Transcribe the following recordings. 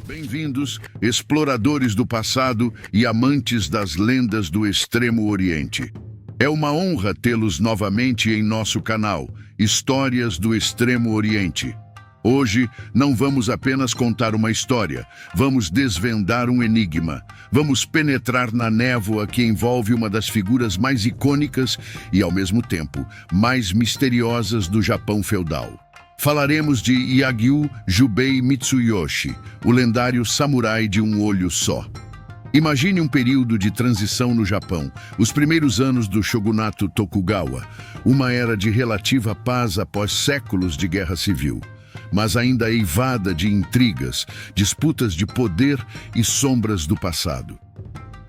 Bem-vindos, exploradores do passado e amantes das lendas do Extremo Oriente. É uma honra tê-los novamente em nosso canal, Histórias do Extremo Oriente. Hoje, não vamos apenas contar uma história, vamos desvendar um enigma. Vamos penetrar na névoa que envolve uma das figuras mais icônicas e, ao mesmo tempo, mais misteriosas do Japão feudal. Falaremos de Yagyu Jubei Mitsuyoshi, o lendário samurai de um olho só. Imagine um período de transição no Japão, os primeiros anos do shogunato Tokugawa, uma era de relativa paz após séculos de guerra civil, mas ainda eivada de intrigas, disputas de poder e sombras do passado.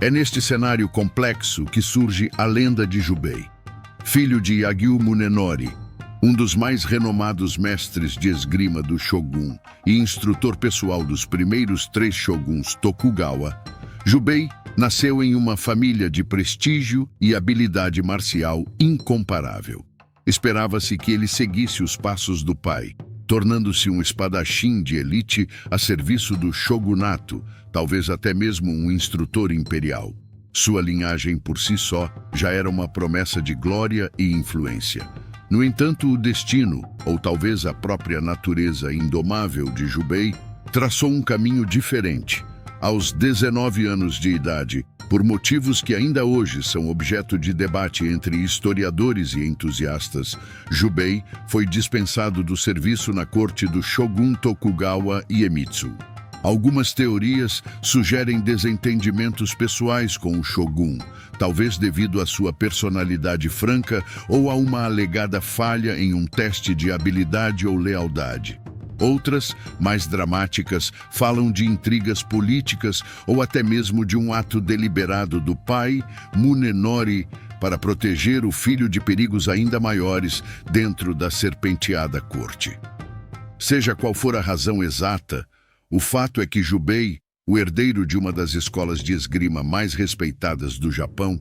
É neste cenário complexo que surge a lenda de Jubei. Filho de Yagyu Munenori, um dos mais renomados mestres de esgrima do Shogun e instrutor pessoal dos primeiros 3 shoguns Tokugawa, Jubei nasceu em uma família de prestígio e habilidade marcial incomparável. Esperava-se que ele seguisse os passos do pai, tornando-se um espadachim de elite a serviço do shogunato, talvez até mesmo um instrutor imperial. Sua linhagem por si só já era uma promessa de glória e influência. No entanto, o destino, ou talvez a própria natureza indomável de Jubei, traçou um caminho diferente. Aos 19 anos de idade, por motivos que ainda hoje são objeto de debate entre historiadores e entusiastas, Jubei foi dispensado do serviço na corte do Shogun Tokugawa Iemitsu. Algumas teorias sugerem desentendimentos pessoais com o Shogun, talvez devido à sua personalidade franca ou a uma alegada falha em um teste de habilidade ou lealdade. Outras, mais dramáticas, falam de intrigas políticas ou até mesmo de um ato deliberado do pai, Munenori, para proteger o filho de perigos ainda maiores dentro da serpenteada corte. Seja qual for a razão exata, o fato é que Jubei, o herdeiro de uma das escolas de esgrima mais respeitadas do Japão,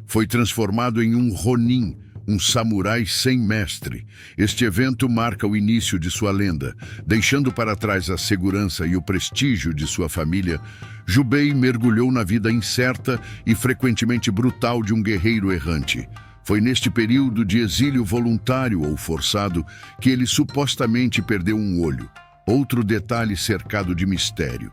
foi transformado em um Ronin, um samurai sem mestre. Este evento marca o início de sua lenda. Deixando para trás a segurança e o prestígio de sua família, Jubei mergulhou na vida incerta e frequentemente brutal de um guerreiro errante. Foi neste período de exílio voluntário ou forçado que ele supostamente perdeu um olho. Outro detalhe cercado de mistério.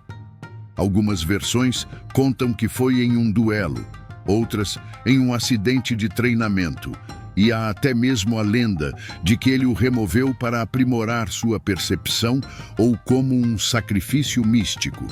Algumas versões contam que foi em um duelo, outras em um acidente de treinamento, e há até mesmo a lenda de que ele o removeu para aprimorar sua percepção ou como um sacrifício místico.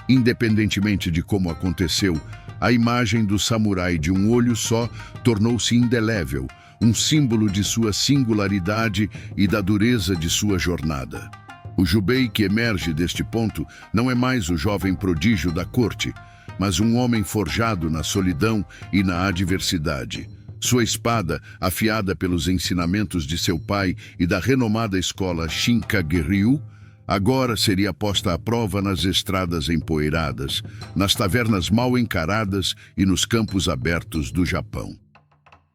Independentemente de como aconteceu, a imagem do samurai de um olho só tornou-se indelével, um símbolo de sua singularidade e da dureza de sua jornada. O Jubei que emerge deste ponto não é mais o jovem prodígio da corte, mas um homem forjado na solidão e na adversidade. Sua espada, afiada pelos ensinamentos de seu pai e da renomada escola Shinkagiryu, agora seria posta à prova nas estradas empoeiradas, nas tavernas mal encaradas e nos campos abertos do Japão.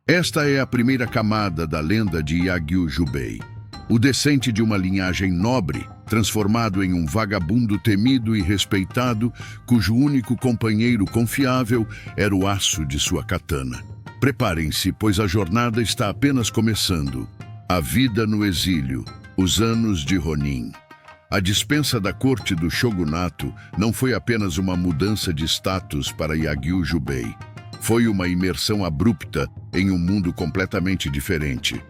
Esta é a primeira camada da lenda de Yagyu Jubei. O descendente de uma linhagem nobre, transformado em um vagabundo temido e respeitado, cujo único companheiro confiável era o aço de sua katana. Preparem-se, pois a jornada está apenas começando. A vida no exílio, os anos de Ronin. A dispensa da corte do shogunato não foi apenas uma mudança de status para Yagyu Jubei. Foi uma imersão abrupta em um mundo completamente diferente.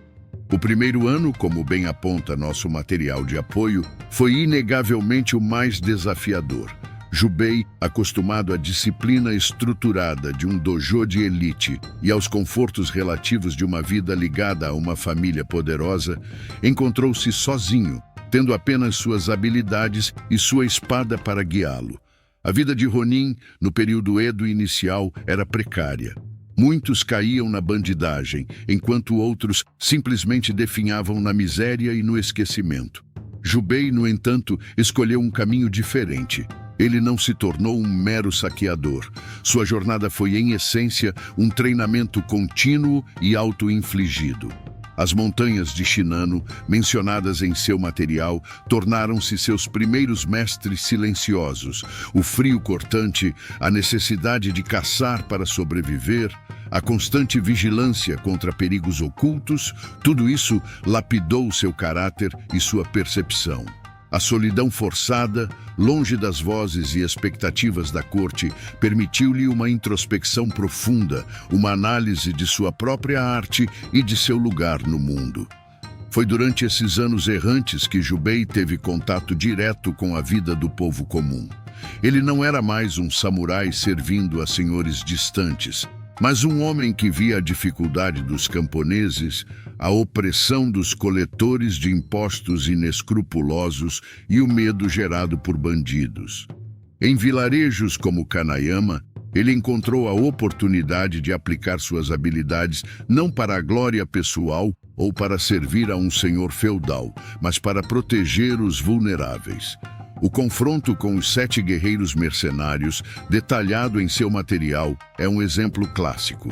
O primeiro ano, como bem aponta nosso material de apoio, foi inegavelmente o mais desafiador. Jubei, acostumado à disciplina estruturada de um dojo de elite e aos confortos relativos de uma vida ligada a uma família poderosa, encontrou-se sozinho, tendo apenas suas habilidades e sua espada para guiá-lo. A vida de Ronin, no período Edo inicial, era precária. Muitos caíam na bandidagem, enquanto outros simplesmente definhavam na miséria e no esquecimento. Jubei, no entanto, escolheu um caminho diferente. Ele não se tornou um mero saqueador. Sua jornada foi, em essência, um treinamento contínuo e auto-infligido. As montanhas de Shinano, mencionadas em seu material, tornaram-se seus primeiros mestres silenciosos. O frio cortante, a necessidade de caçar para sobreviver, a constante vigilância contra perigos ocultos, tudo isso lapidou seu caráter e sua percepção. A solidão forçada, longe das vozes e expectativas da corte, permitiu-lhe uma introspecção profunda, uma análise de sua própria arte e de seu lugar no mundo. Foi durante esses anos errantes que Jubei teve contato direto com a vida do povo comum. Ele não era mais um samurai servindo a senhores distantes, mas um homem que via a dificuldade dos camponeses, a opressão dos coletores de impostos inescrupulosos e o medo gerado por bandidos. Em vilarejos como Kanayama, ele encontrou a oportunidade de aplicar suas habilidades não para a glória pessoal ou para servir a um senhor feudal, mas para proteger os vulneráveis. O confronto com os 7 guerreiros mercenários, detalhado em seu material, é um exemplo clássico.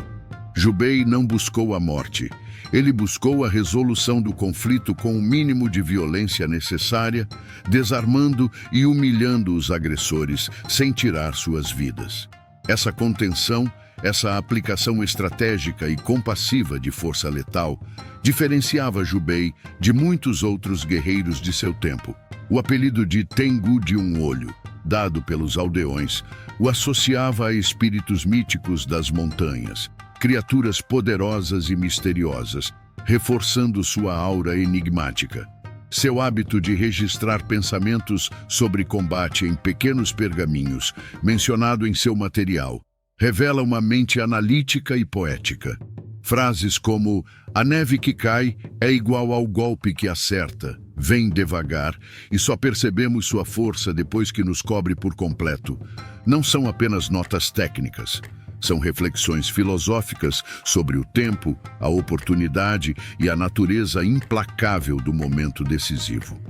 Jubei não buscou a morte. Ele buscou a resolução do conflito com o mínimo de violência necessária, desarmando e humilhando os agressores, sem tirar suas vidas. Essa contenção, essa aplicação estratégica e compassiva de força letal, diferenciava Jubei de muitos outros guerreiros de seu tempo. O apelido de Tengu de um Olho, dado pelos aldeões, o associava a espíritos míticos das montanhas, criaturas poderosas e misteriosas, reforçando sua aura enigmática. Seu hábito de registrar pensamentos sobre combate em pequenos pergaminhos, mencionado em seu material, revela uma mente analítica e poética. Frases como "a neve que cai é igual ao golpe que acerta, vem devagar, e só percebemos sua força depois que nos cobre por completo", não são apenas notas técnicas. São reflexões filosóficas sobre o tempo, a oportunidade e a natureza implacável do momento decisivo.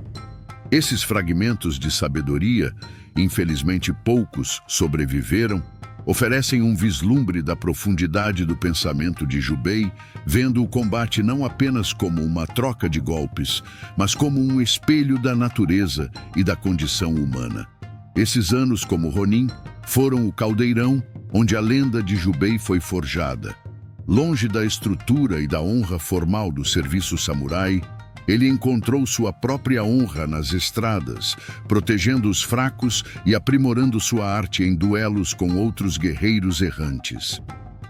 Esses fragmentos de sabedoria, infelizmente poucos sobreviveram, oferecem um vislumbre da profundidade do pensamento de Jubei, vendo o combate não apenas como uma troca de golpes, mas como um espelho da natureza e da condição humana. Esses anos como Ronin foram o caldeirão onde a lenda de Jubei foi forjada. Longe da estrutura e da honra formal do serviço samurai, ele encontrou sua própria honra nas estradas, protegendo os fracos e aprimorando sua arte em duelos com outros guerreiros errantes.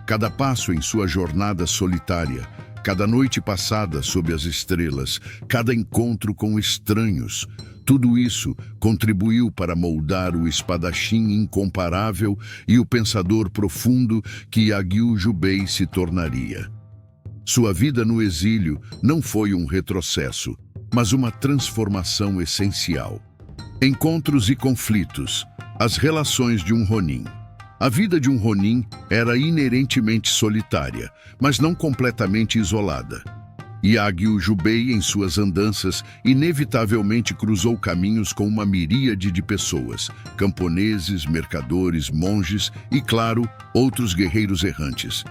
Cada passo em sua jornada solitária, cada noite passada sob as estrelas, cada encontro com estranhos, tudo isso contribuiu para moldar o espadachim incomparável e o pensador profundo que Yagyu Jubei se tornaria. Sua vida no exílio não foi um retrocesso, mas uma transformação essencial. Encontros e conflitos, as relações de um Ronin. A vida de um Ronin era inerentemente solitária, mas não completamente isolada. Yagyu Jubei, em suas andanças, inevitavelmente cruzou caminhos com uma miríade de pessoas, camponeses, mercadores, monges e, claro, outros guerreiros errantes.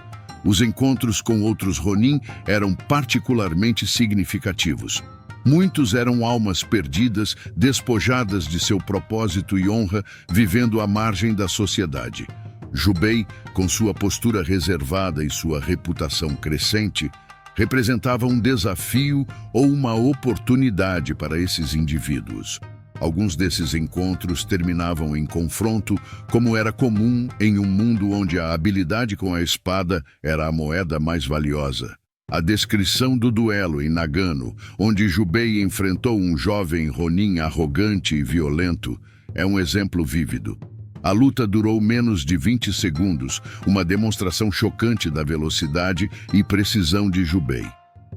Os encontros com outros Ronin eram particularmente significativos. Muitos eram almas perdidas, despojadas de seu propósito e honra, vivendo à margem da sociedade. Jubei, com sua postura reservada e sua reputação crescente, representava um desafio ou uma oportunidade para esses indivíduos. Alguns desses encontros terminavam em confronto, como era comum em um mundo onde a habilidade com a espada era a moeda mais valiosa. A descrição do duelo em Nagano, onde Jubei enfrentou um jovem Ronin arrogante e violento, é um exemplo vívido. A luta durou menos de 20 segundos, uma demonstração chocante da velocidade e precisão de Jubei.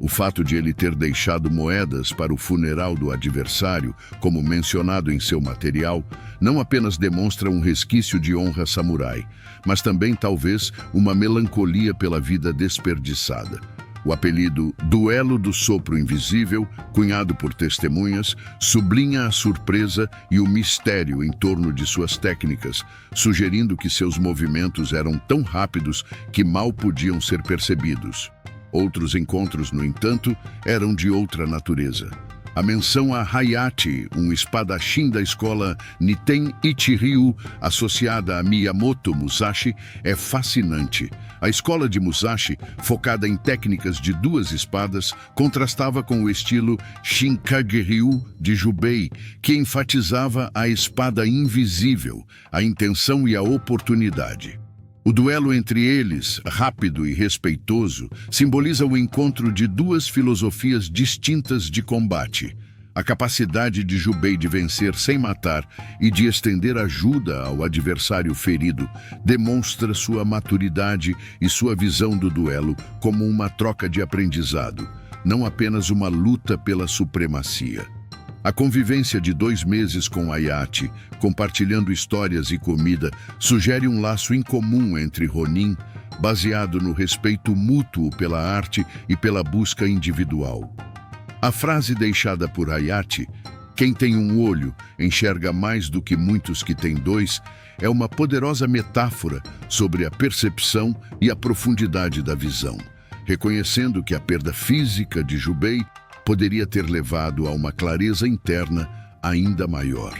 O fato de ele ter deixado moedas para o funeral do adversário, como mencionado em seu material, não apenas demonstra um resquício de honra samurai, mas também, talvez, uma melancolia pela vida desperdiçada. O apelido Duelo do Sopro Invisível, cunhado por testemunhas, sublinha a surpresa e o mistério em torno de suas técnicas, sugerindo que seus movimentos eram tão rápidos que mal podiam ser percebidos. Outros encontros, no entanto, eram de outra natureza. A menção a Hayate, um espadachim da escola Niten Ichi-ryu, associada a Miyamoto Musashi, é fascinante. A escola de Musashi, focada em técnicas de duas espadas, contrastava com o estilo Shinkage-ryu de Jubei, que enfatizava a espada invisível, a intenção e a oportunidade. O duelo entre eles, rápido e respeitoso, simboliza o encontro de duas filosofias distintas de combate. A capacidade de Jubei de vencer sem matar e de estender ajuda ao adversário ferido demonstra sua maturidade e sua visão do duelo como uma troca de aprendizado, não apenas uma luta pela supremacia. A convivência de 2 meses com Hayate, compartilhando histórias e comida, sugere um laço incomum entre Ronin, baseado no respeito mútuo pela arte e pela busca individual. A frase deixada por Hayate, "Quem tem um olho enxerga mais do que muitos que têm 2", é uma poderosa metáfora sobre a percepção e a profundidade da visão, reconhecendo que a perda física de Jubei poderia ter levado a uma clareza interna ainda maior.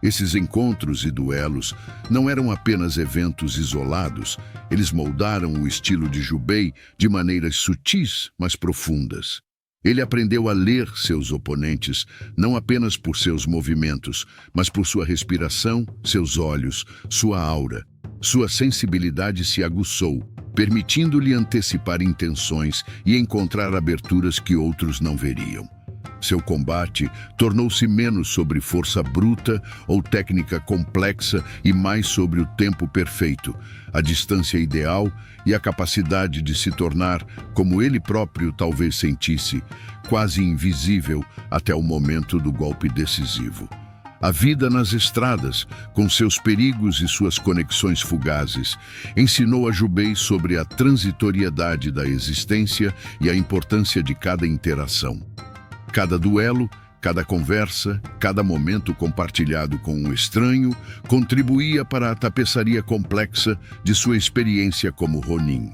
Esses encontros e duelos não eram apenas eventos isolados, eles moldaram o estilo de Jubei de maneiras sutis, mas profundas. Ele aprendeu a ler seus oponentes, não apenas por seus movimentos, mas por sua respiração, seus olhos, sua aura. Sua sensibilidade se aguçou, permitindo-lhe antecipar intenções e encontrar aberturas que outros não veriam. Seu combate tornou-se menos sobre força bruta ou técnica complexa e mais sobre o tempo perfeito, a distância ideal e a capacidade de se tornar, como ele próprio talvez sentisse, quase invisível até o momento do golpe decisivo. A vida nas estradas, com seus perigos e suas conexões fugazes, ensinou a Jubei sobre a transitoriedade da existência e a importância de cada interação. Cada duelo, cada conversa, cada momento compartilhado com um estranho contribuía para a tapeçaria complexa de sua experiência como Ronin.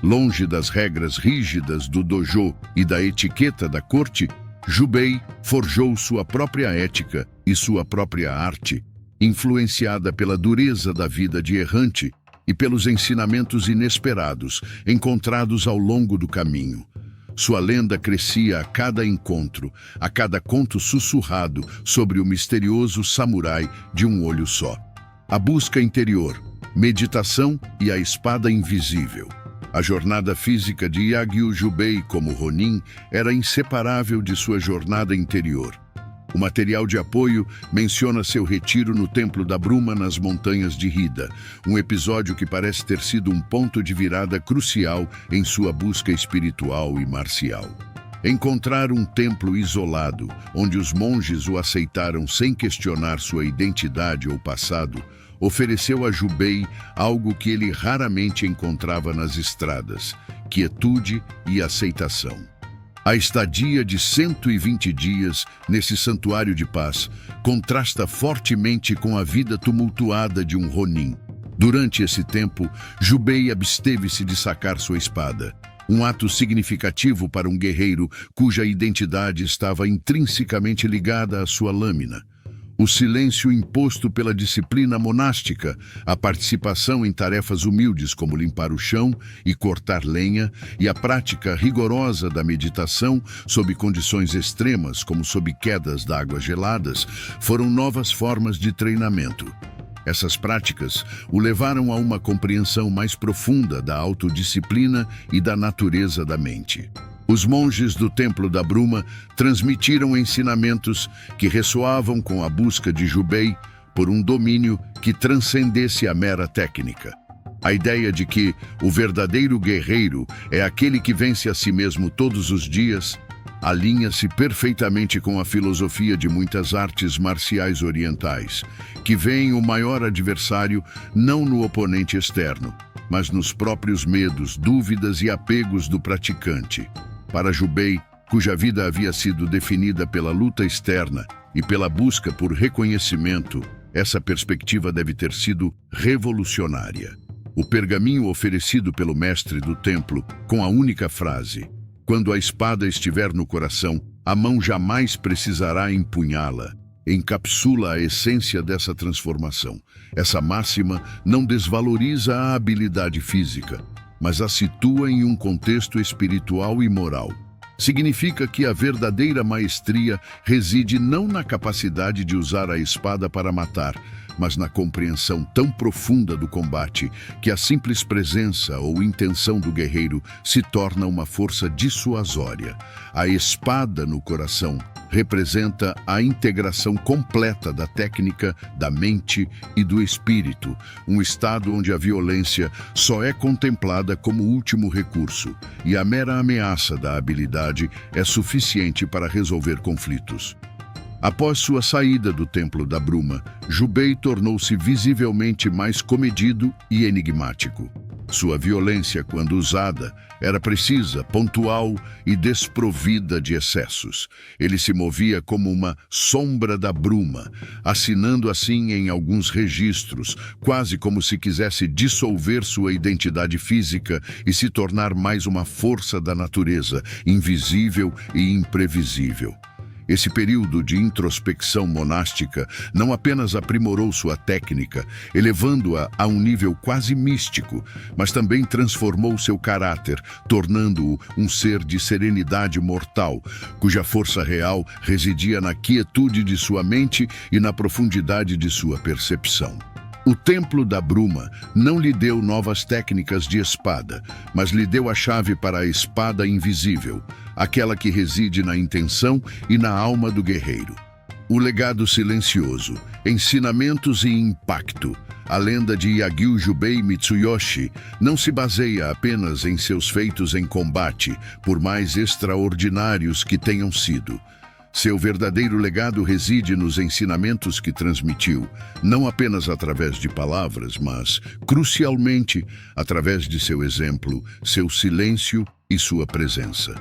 Longe das regras rígidas do dojo e da etiqueta da corte, Jubei forjou sua própria ética e sua própria arte, influenciada pela dureza da vida de errante e pelos ensinamentos inesperados encontrados ao longo do caminho. Sua lenda crescia a cada encontro, a cada conto sussurrado sobre o misterioso samurai de um olho só. A busca interior, meditação e a espada invisível. A jornada física de Yagyu Jubei como Ronin era inseparável de sua jornada interior. O material de apoio menciona seu retiro no Templo da Bruma nas montanhas de Hida, um episódio que parece ter sido um ponto de virada crucial em sua busca espiritual e marcial. Encontrar um templo isolado, onde os monges o aceitaram sem questionar sua identidade ou passado, ofereceu a Jubei algo que ele raramente encontrava nas estradas: quietude e aceitação. A estadia de 120 dias nesse santuário de paz contrasta fortemente com a vida tumultuada de um Ronin. Durante esse tempo, Jubei absteve-se de sacar sua espada, um ato significativo para um guerreiro cuja identidade estava intrinsecamente ligada à sua lâmina. O silêncio imposto pela disciplina monástica, a participação em tarefas humildes como limpar o chão e cortar lenha, e a prática rigorosa da meditação sob condições extremas, como sob quedas d'água geladas, foram novas formas de treinamento. Essas práticas o levaram a uma compreensão mais profunda da autodisciplina e da natureza da mente. Os monges do Templo da Bruma transmitiram ensinamentos que ressoavam com a busca de Jubei por um domínio que transcendesse a mera técnica. A ideia de que o verdadeiro guerreiro é aquele que vence a si mesmo todos os dias alinha-se perfeitamente com a filosofia de muitas artes marciais orientais, que veem o maior adversário não no oponente externo, mas nos próprios medos, dúvidas e apegos do praticante. Para Jubei, cuja vida havia sido definida pela luta externa e pela busca por reconhecimento, essa perspectiva deve ter sido revolucionária. o pergaminho oferecido pelo mestre do templo com a única frase: quando a espada estiver no coração, a mão jamais precisará empunhá-la. Encapsula a essência dessa transformação. Essa máxima não desvaloriza a habilidade física, mas a situa em um contexto espiritual e moral. Significa que a verdadeira maestria reside não na capacidade de usar a espada para matar, mas na compreensão tão profunda do combate que a simples presença ou intenção do guerreiro se torna uma força dissuasória. A espada no coração representa a integração completa da técnica, da mente e do espírito, um estado onde a violência só é contemplada como último recurso e a mera ameaça da habilidade é suficiente para resolver conflitos. Após sua saída do Templo da Bruma, Jubei tornou-se visivelmente mais comedido e enigmático. Sua violência, quando usada, era precisa, pontual e desprovida de excessos. Ele se movia como uma sombra da bruma, assinando assim em alguns registros, quase como se quisesse dissolver sua identidade física e se tornar mais uma força da natureza, invisível e imprevisível. Esse período de introspecção monástica não apenas aprimorou sua técnica, elevando-a a um nível quase místico, mas também transformou seu caráter, tornando-o um ser de serenidade mortal, cuja força real residia na quietude de sua mente e na profundidade de sua percepção. O Templo da Bruma não lhe deu novas técnicas de espada, mas lhe deu a chave para a espada invisível, aquela que reside na intenção e na alma do guerreiro. O legado silencioso, ensinamentos e impacto. A lenda de Yagyu Jubei Mitsuyoshi não se baseia apenas em seus feitos em combate, por mais extraordinários que tenham sido. Seu verdadeiro legado reside nos ensinamentos que transmitiu, não apenas através de palavras, mas, crucialmente, através de seu exemplo, seu silêncio e sua presença.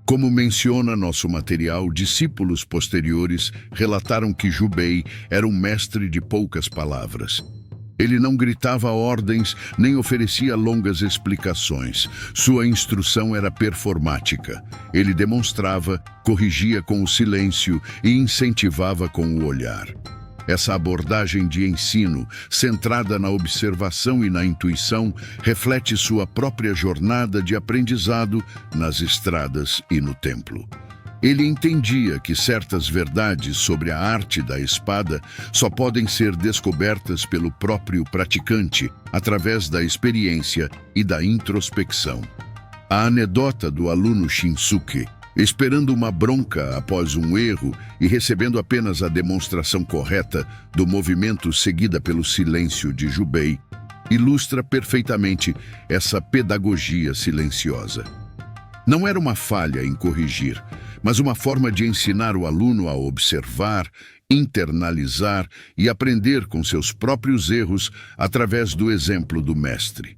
Como menciona nosso material, discípulos posteriores relataram que Jubei era um mestre de poucas palavras. Ele não gritava ordens nem oferecia longas explicações. Sua instrução era performática. Ele demonstrava, corrigia com o silêncio e incentivava com o olhar. Essa abordagem de ensino, centrada na observação e na intuição, reflete sua própria jornada de aprendizado nas estradas e no templo. Ele entendia que certas verdades sobre a arte da espada só podem ser descobertas pelo próprio praticante, através da experiência e da introspecção. A anedota do aluno Shinsuke, esperando uma bronca após um erro e recebendo apenas a demonstração correta do movimento seguida pelo silêncio de Jubei, ilustra perfeitamente essa pedagogia silenciosa. Não era uma falha em corrigir, mas uma forma de ensinar o aluno a observar, internalizar e aprender com seus próprios erros através do exemplo do mestre.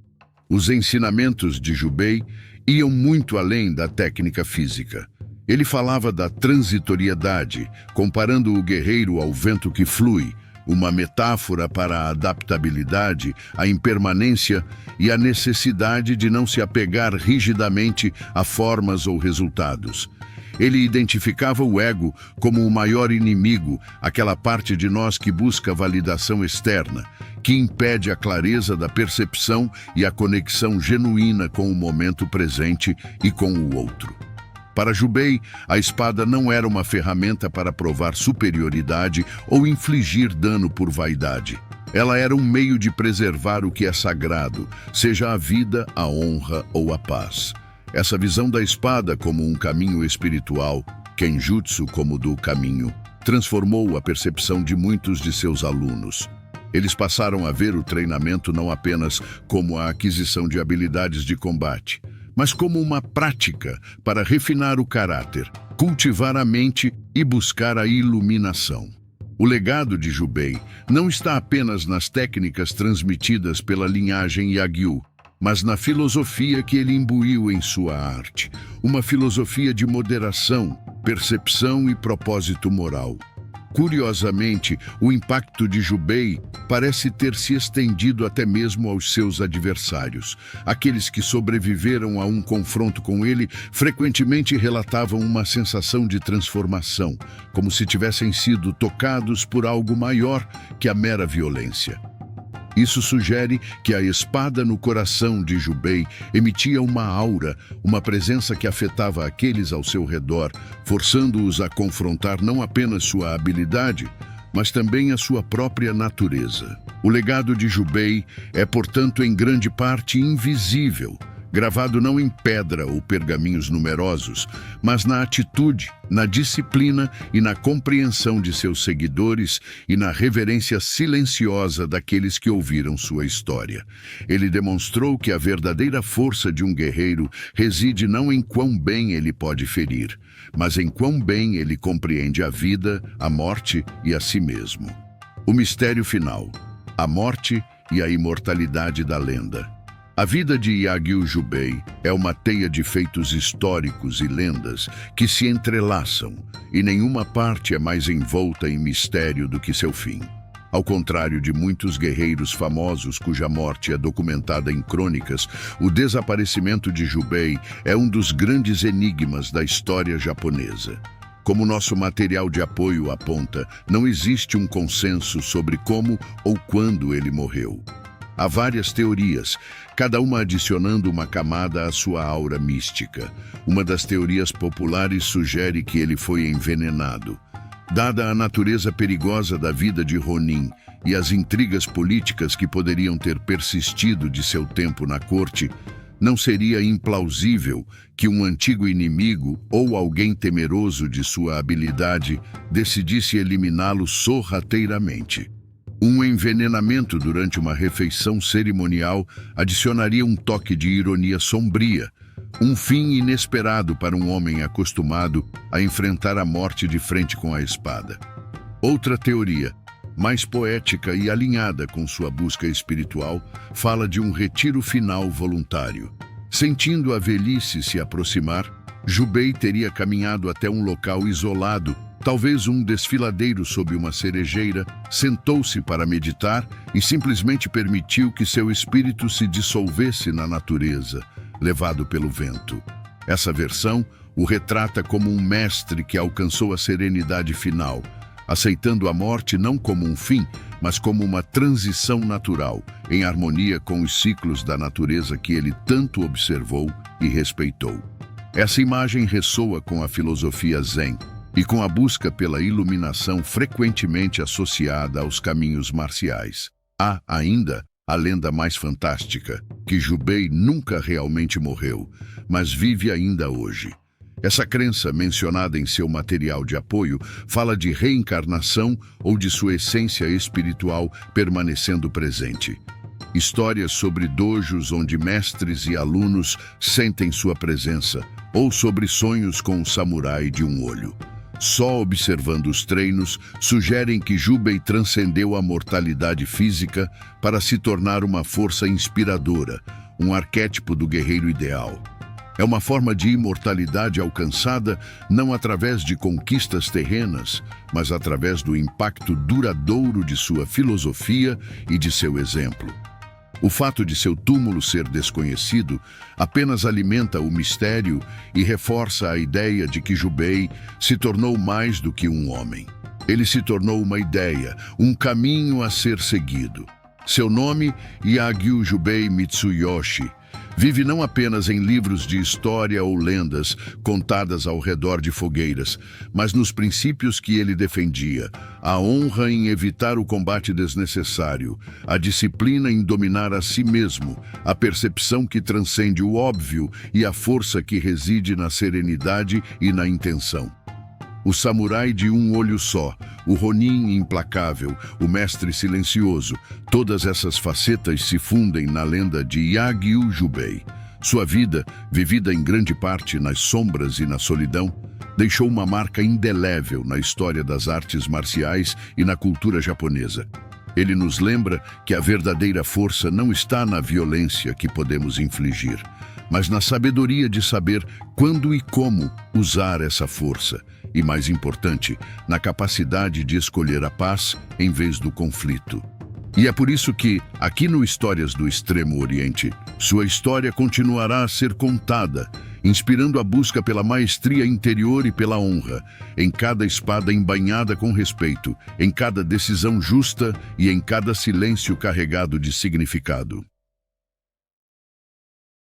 Os ensinamentos de Jubei iam muito além da técnica física. Ele falava da transitoriedade, comparando o guerreiro ao vento que flui, uma metáfora para a adaptabilidade, a impermanência e a necessidade de não se apegar rigidamente a formas ou resultados. Ele identificava o ego como o maior inimigo, aquela parte de nós que busca validação externa, que impede a clareza da percepção e a conexão genuína com o momento presente e com o outro. Para Jubei, a espada não era uma ferramenta para provar superioridade ou infligir dano por vaidade. Ela era um meio de preservar o que é sagrado, seja a vida, a honra ou a paz. Essa visão da espada como um caminho espiritual, Kenjutsu como do caminho, transformou a percepção de muitos de seus alunos. Eles passaram a ver o treinamento não apenas como a aquisição de habilidades de combate, mas como uma prática para refinar o caráter, cultivar a mente e buscar a iluminação. O legado de Jubei não está apenas nas técnicas transmitidas pela linhagem Yagyu, mas na filosofia que ele imbuiu em sua arte, uma filosofia de moderação, percepção e propósito moral. Curiosamente, o impacto de Jubei parece ter se estendido até mesmo aos seus adversários. Aqueles que sobreviveram a um confronto com ele frequentemente relatavam uma sensação de transformação, como se tivessem sido tocados por algo maior que a mera violência. Isso sugere que a espada no coração de Jubei emitia uma aura, uma presença que afetava aqueles ao seu redor, forçando-os a confrontar não apenas sua habilidade, mas também a sua própria natureza. O legado de Jubei é, portanto, em grande parte invisível, gravado não em pedra ou pergaminhos numerosos, mas na atitude, na disciplina e na compreensão de seus seguidores e na reverência silenciosa daqueles que ouviram sua história. Ele demonstrou que a verdadeira força de um guerreiro reside não em quão bem ele pode ferir, mas em quão bem ele compreende a vida, a morte e a si mesmo. O mistério final, a morte e a imortalidade da lenda. A vida de Yagyu Jubei é uma teia de feitos históricos e lendas que se entrelaçam, e nenhuma parte é mais envolta em mistério do que seu fim. Ao contrário de muitos guerreiros famosos cuja morte é documentada em crônicas, o desaparecimento de Jubei é um dos grandes enigmas da história japonesa. Como nosso material de apoio aponta, não existe um consenso sobre como ou quando ele morreu. Há várias teorias, cada uma adicionando uma camada à sua aura mística. Uma das teorias populares sugere que ele foi envenenado. Dada a natureza perigosa da vida de Ronin e as intrigas políticas que poderiam ter persistido de seu tempo na corte, não seria implausível que um antigo inimigo ou alguém temeroso de sua habilidade decidisse eliminá-lo sorrateiramente. Um envenenamento durante uma refeição cerimonial adicionaria um toque de ironia sombria, um fim inesperado para um homem acostumado a enfrentar a morte de frente com a espada. Outra teoria, mais poética e alinhada com sua busca espiritual, fala de um retiro final voluntário. Sentindo a velhice se aproximar, Jubei teria caminhado até um local isolado, talvez um desfiladeiro sob uma cerejeira, sentou-se para meditar e simplesmente permitiu que seu espírito se dissolvesse na natureza, levado pelo vento. Essa versão o retrata como um mestre que alcançou a serenidade final, aceitando a morte não como um fim, mas como uma transição natural, em harmonia com os ciclos da natureza que ele tanto observou e respeitou. Essa imagem ressoa com a filosofia Zen, e com a busca pela iluminação frequentemente associada aos caminhos marciais. Há ainda a lenda mais fantástica, que Jubei nunca realmente morreu, mas vive ainda hoje. Essa crença, mencionada em seu material de apoio, fala de reencarnação ou de sua essência espiritual permanecendo presente. Histórias sobre dojos onde mestres e alunos sentem sua presença, ou sobre sonhos com o samurai de um olho. Só observando os treinos, sugerem que Jubei transcendeu a mortalidade física para se tornar uma força inspiradora, um arquétipo do guerreiro ideal. É uma forma de imortalidade alcançada não através de conquistas terrenas, mas através do impacto duradouro de sua filosofia e de seu exemplo. O fato de seu túmulo ser desconhecido apenas alimenta o mistério e reforça a ideia de que Jubei se tornou mais do que um homem. Ele se tornou uma ideia, um caminho a ser seguido. Seu nome, Yagyu Jubei Mitsuyoshi, vive não apenas em livros de história ou lendas contadas ao redor de fogueiras, mas nos princípios que ele defendia: a honra em evitar o combate desnecessário, a disciplina em dominar a si mesmo, a percepção que transcende o óbvio e a força que reside na serenidade e na intenção. O samurai de um olho só, o Ronin implacável, o mestre silencioso, todas essas facetas se fundem na lenda de Yagyu Jubei. Sua vida, vivida em grande parte nas sombras e na solidão, deixou uma marca indelével na história das artes marciais e na cultura japonesa. Ele nos lembra que a verdadeira força não está na violência que podemos infligir, mas na sabedoria de saber quando e como usar essa força. E, mais importante, na capacidade de escolher a paz em vez do conflito. E é por isso que, aqui no Histórias do Extremo Oriente, sua história continuará a ser contada, inspirando a busca pela maestria interior e pela honra, em cada espada embainhada com respeito, em cada decisão justa e em cada silêncio carregado de significado.